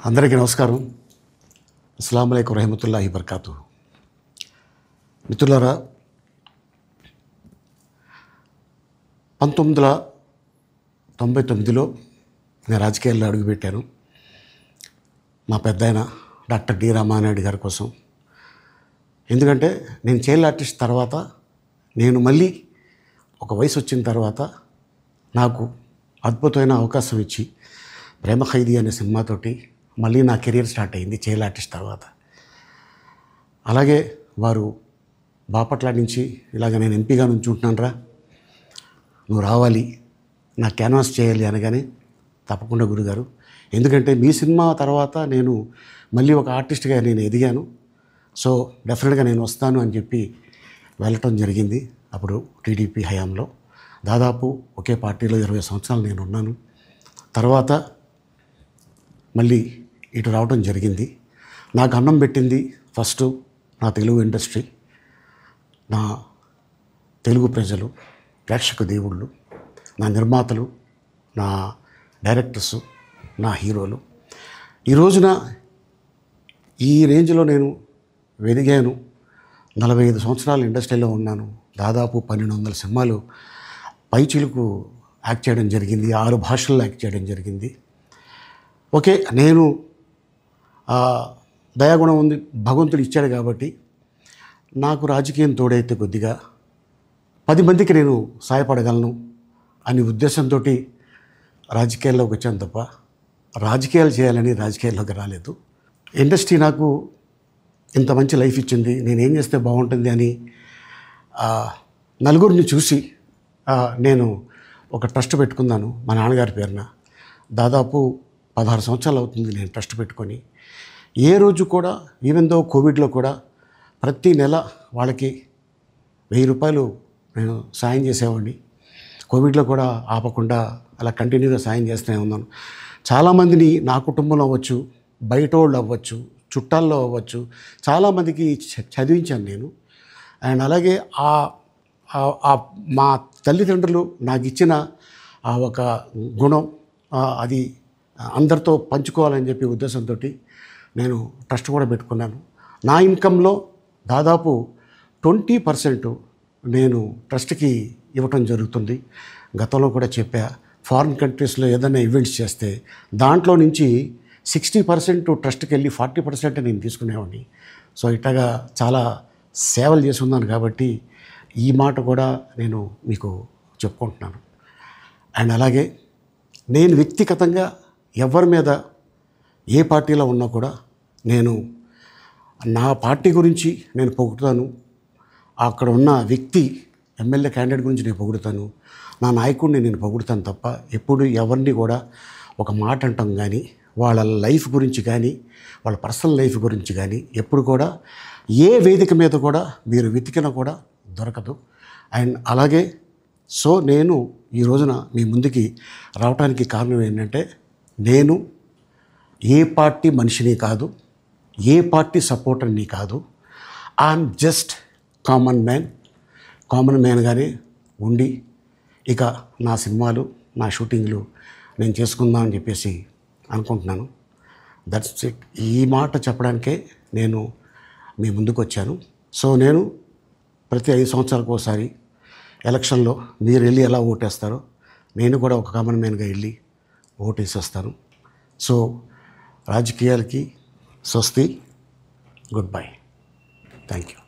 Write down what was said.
అందరికీ నమస్కారం. అస్సలాము అలైకుం రహమతుల్లాహి బర్కాతు. మిత్రులారా, 1999లో నేను రాజకీయాల్లో అడుగుపెట్టాను. మా పెద్దాయన డాక్టర్ డి రామానాయుడు గారి కోసం. ఎందుకంటే నేను చైల్డ్ ఆర్టిస్ట్ తర్వాత నేను మళ్ళీ ఒక వయసు వచ్చిన తర్వాత నాకు అద్భుతమైన అవకాశం ఇచ్చి ప్రేమ ఖైదీ అనే సినిమాతోటి మళ్ళీ నా కెరీర్ స్టార్ట్ అయింది చైల్డ్ ఆర్టిస్ట్ తర్వాత. అలాగే వారు బాపట్ల నుంచి ఇలాగ నేను ఎంపీగా నుంచి ఉంటున్నాను, నువ్వు రావాలి, నా క్యాన్వాస్ చేయాలి అనగానే తప్పకుండా గురుగారు, ఎందుకంటే మీ సినిమా తర్వాత నేను మళ్ళీ ఒక ఆర్టిస్ట్గా నేను ఎదిగాను, సో డెఫినెట్గా నేను వస్తాను అని చెప్పి వెళ్ళటం జరిగింది. అప్పుడు టీడీపీ హయాంలో దాదాపు ఒకే పార్టీలో 20 సంవత్సరాలు నేను ఉన్నాను. తర్వాత మళ్ళీ ఇటు రావడం జరిగింది. నాకు అన్నం పెట్టింది ఫస్ట్ నా తెలుగు ఇండస్ట్రీ, నా తెలుగు ప్రజలు, ప్రేక్షక దేవుళ్ళు, నా నిర్మాతలు, నా డైరెక్టర్సు, నా హీరోలు. ఈ రోజున ఈ రేంజ్లో నేను ఎదిగాను. 45 సంవత్సరాలు ఇండస్ట్రీలో ఉన్నాను. దాదాపు 1200 సినిమాలు పైచిలుకు యాక్ట్ చేయడం జరిగింది. 6 భాషల్లో యాక్ట్ చేయడం జరిగింది. ఓకే, నేను దయాగుణం ఉంది, భగవంతుడు ఇచ్చాడు కాబట్టి నాకు రాజకీయం తోడైతే కొద్దిగా 10 మందికి నేను సహాయపడగలను అనే ఉద్దేశంతో రాజకీయాల్లోకి వచ్చాను తప్ప రాజకీయాలు చేయాలని రాజకీయాల్లోకి రాలేదు. ఇండస్ట్రీ నాకు ఇంత మంచి లైఫ్ ఇచ్చింది, నేనేం చేస్తే బాగుంటుంది అని నలుగురిని చూసి నేను ఒక ట్రస్ట్ పెట్టుకున్నాను మా నాన్నగారి పేరున. దాదాపు 16 సంవత్సరాలు అవుతుంది నేను ట్రస్ట్ పెట్టుకొని. ఏ రోజు కూడా, ఈవెన్ దో కోవిడ్లో కూడా ప్రతి నెల వాళ్ళకి 1000 రూపాయలు నేను సాయం చేసేవాడిని. కోవిడ్లో కూడా ఆపకుండా అలా కంటిన్యూగా సాయం చేస్తూనే ఉన్నాను. చాలామందిని నా కుటుంబంలో అవ్వచ్చు, బయట వాళ్ళు అవ్వచ్చు, చుట్టాల్లో అవ్వచ్చు, చాలామందికి చదివించాను నేను. అండ్ అలాగే మా తల్లిదండ్రులు నాకు ఇచ్చిన ఆ ఒక గుణం అది అందరితో పంచుకోవాలని చెప్పి ఉద్దేశంతో నేను ట్రస్ట్ కూడా పెట్టుకున్నాను. నా ఇన్కంలో దాదాపు 20% నేను ట్రస్ట్కి ఇవ్వటం జరుగుతుంది. గతంలో కూడా చెప్పా, ఫారిన్ కంట్రీస్లో ఏదైనా ఈవెంట్స్ చేస్తే దాంట్లో నుంచి 60% ట్రస్ట్కి వెళ్ళి 40% నేను తీసుకునేవాడిని. సో ఇట్లాగా చాలా సేవలు చేసి ఉన్నాను కాబట్టి ఈ మాట కూడా నేను మీకు చెప్పుకుంటున్నాను. అండ్ అలాగే నేను వ్యక్తిగతంగా ఎవరి మీద ఏ పార్టీలో ఉన్నా కూడా నేను నా పార్టీ గురించి నేను పొగుడుతాను, అక్కడ ఉన్న వ్యక్తి ఎమ్మెల్యే క్యాండిడేట్ గురించి నేను పొగుడుతాను, నా నాయకుడిని నేను పొగుడుతాను తప్ప ఎప్పుడు ఎవరిని కూడా ఒక మాట అంటాం కానీ వాళ్ళ లైఫ్ గురించి కానీ వాళ్ళ పర్సనల్ లైఫ్ గురించి కానీ ఎప్పుడు కూడా ఏ వేదిక మీద కూడా మీరు వెతికినా కూడా దొరకదు. అండ్ అలాగే సో నేను ఈ రోజున మీ ముందుకి రావడానికి కారణం ఏంటంటే, నేను ఏ పార్టీ మనిషిని కాదు, ఏ పార్టీ సపోర్టర్ని కాదు, ఐఎమ్ జస్ట్ కామన్ మ్యాన్గానే ఉండి ఇక నా సినిమాలు, నా షూటింగ్లు నేను చేసుకుందామని చెప్పేసి అనుకుంటున్నాను. That's it. ఈ మాట చెప్పడానికే నేను మీ ముందుకు వచ్చాను. సో నేను ప్రతి 5 సంవత్సరాలకు ఒకసారి ఎలక్షన్లో మీరు వెళ్ళి ఎలా ఓటేస్తారో నేను కూడా ఒక కామన్ మ్యాన్గా వెళ్ళి ఓటేసేస్తాను. సో రాజకీయాలకి స్వస్తి, గుడ్ బై, థ్యాంక్ యూ.